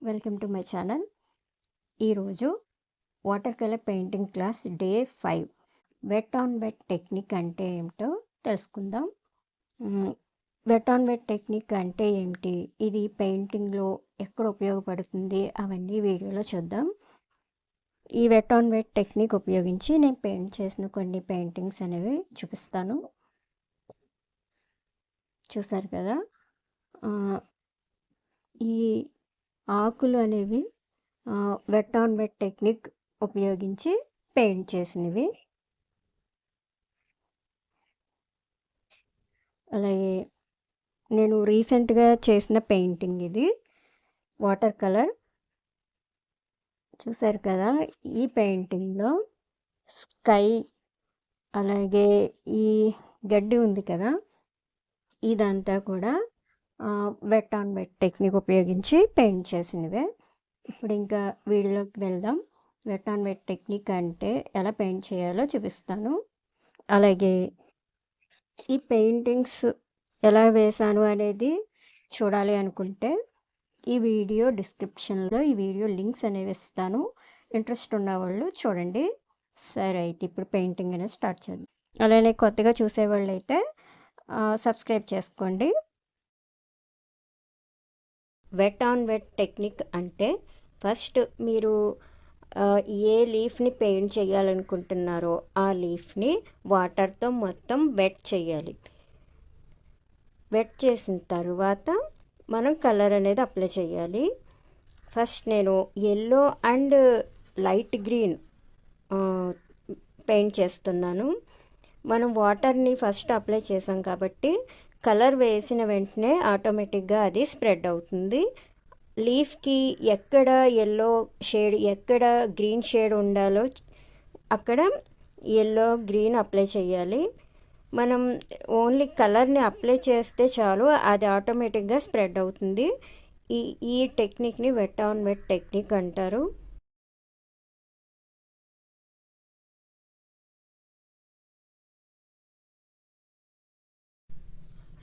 Welcome to my channel. ఈరోజు water colour painting class day 5 wet on wet technique అంటే ఏమిటో తెలుసుకుందాం. Wet on wet technique అంటే ఏమిటి, ఇది పెయింటింగ్లో ఎక్కడ ఉపయోగపడుతుంది, అవన్నీ వీడియోలో చూద్దాం. ఈ వెట్ ఆన్ వెట్ టెక్నిక్ ఉపయోగించి నేను పెయింట్ చేసిన కొన్ని పెయింటింగ్స్ అనేవి చూపిస్తాను. చూసారు కదా, ఈ ఆకులు అనేవి వెట్ ఆన్ వెట్ టెక్నిక్ ఉపయోగించి పెయింట్ చేసినవి. అలాగే నేను రీసెంట్గా చేసిన పెయింటింగ్ ఇది వాటర్ కలర్. చూసారు కదా, ఈ పెయింటింగ్లో స్కై అలాగే ఈ గడ్డి ఉంది కదా, ఇదంతా కూడా వెట్ ఆన్ వెట్ టెక్నిక్ ఉపయోగించి పెయింట్ చేసినవే. ఇప్పుడు ఇంకా వీడియోలోకి వెళ్దాం. వెట్ ఆన్ వెట్ టెక్నిక్ అంటే ఎలా పెయింట్ చేయాలో చూపిస్తాను. అలాగే ఈ పెయింటింగ్స్ ఎలా వేసాను అనేది చూడాలి అనుకుంటే ఈ వీడియో డిస్క్రిప్షన్లో ఈ వీడియో లింక్స్ అనేవి ఇస్తాను. ఇంట్రెస్ట్ ఉన్న వాళ్ళు చూడండి. సరే, అయితే ఇప్పుడు పెయింటింగ్ అనేది స్టార్ట్ చేద్దాం. అలానే కొత్తగా చూసేవాళ్ళు అయితే సబ్స్క్రైబ్ చేసుకోండి. వెట్ ఆన్ వెట్ టెక్నిక్ అంటే ఫస్ట్ మీరు ఏ లీఫ్ని పెయింట్ చేయాలనుకుంటున్నారో ఆ లీఫ్ని వాటర్తో మొత్తం వెట్ చేయాలి. వెట్ చేసిన తర్వాత మనం కలర్ అనేది అప్లై చేయాలి. ఫస్ట్ నేను yellow and light green paint చేస్తున్నాను. మనం వాటర్ని ఫస్ట్ అప్లై చేసాం కాబట్టి కలర్ వేసిన వెంటనే ఆటోమేటిక్గా అది స్ప్రెడ్ అవుతుంది. లీఫ్కి ఎక్కడ ఎల్లో షేడ్, ఎక్కడ గ్రీన్ షేడ్ ఉండాలో అక్కడ ఎల్లో గ్రీన్ అప్లై చేయాలి. మనం ఓన్లీ కలర్ని అప్లై చేస్తే చాలు, అది ఆటోమేటిక్గా స్ప్రెడ్ అవుతుంది. ఈ టెక్నిక్ని వెట్ ఆన్ వెట్ టెక్నిక్ అంటారు.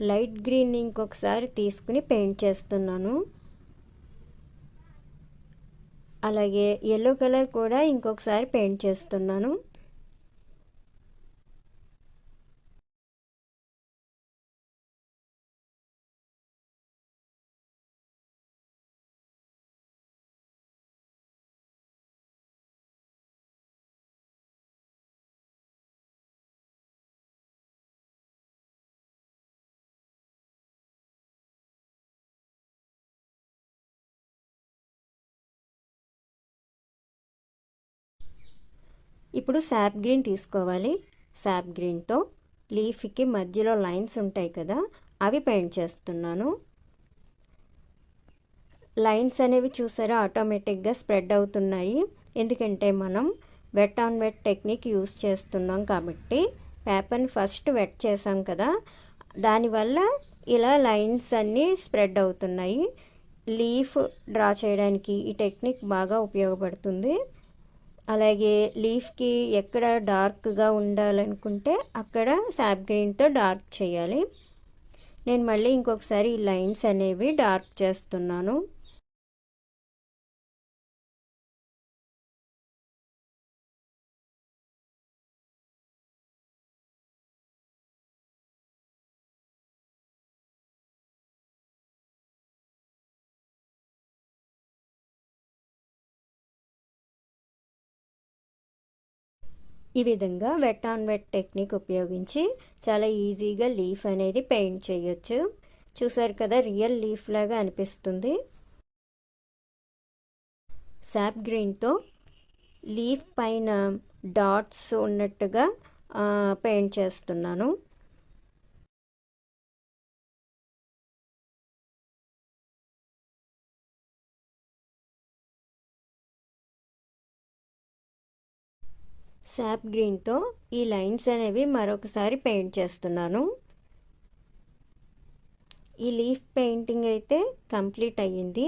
లైట్ గ్రీన్ ఇంకొకసారి తీసుకుని పెయింట్ చేస్తున్నాను. అలాగే ఎల్లో కలర్ కూడా ఇంకొకసారి పెయింట్ చేస్తున్నాను. ఇప్పుడు సాప్ గ్రీన్ తీసుకోవాలి. సాప్ గ్రీన్తో లీఫ్కి మధ్యలో లైన్స్ ఉంటాయి కదా, అవి పెయింట్ చేస్తున్నాను. లైన్స్ అనేవి చూసారా, ఆటోమేటిక్గా స్ప్రెడ్ అవుతున్నాయి. ఎందుకంటే మనం wet on wet technique use చేస్తున్నాం కాబట్టి పేపర్ని ఫస్ట్ వెట్ చేసాం కదా, దానివల్ల ఇలా లైన్స్ అన్నీ స్ప్రెడ్ అవుతున్నాయి. లీఫ్ డ్రా చేయడానికి ఈ టెక్నిక్ బాగా ఉపయోగపడుతుంది. అలాగే లీఫ్కి ఎక్కడ డార్క్గా ఉండాలనుకుంటే అక్కడ సాప్ గ్రీన్తో డార్క్ చేయాలి. నేను మళ్ళీ ఇంకొకసారి ఈ లైన్స్ అనేవి డార్క్ చేస్తున్నాను. ఈ విధంగా వెట్ ఆన్ వెట్ టెక్నిక్ ఉపయోగించి చాలా ఈజీగా లీఫ్ అనేది పెయింట్ చేయొచ్చు. చూసారు కదా, రియల్ లీఫ్ లాగా అనిపిస్తుంది. సాప్ గ్రీన్తో లీఫ్ పైన డాట్స్ ఉన్నట్టుగా పెయింట్ చేస్తున్నాను. సాప్ గ్రీన్తో ఈ లైన్స్ అనేవి మరొకసారి పెయింట్ చేస్తున్నాను. ఈ లీఫ్ పెయింటింగ్ అయితే కంప్లీట్ అయ్యింది.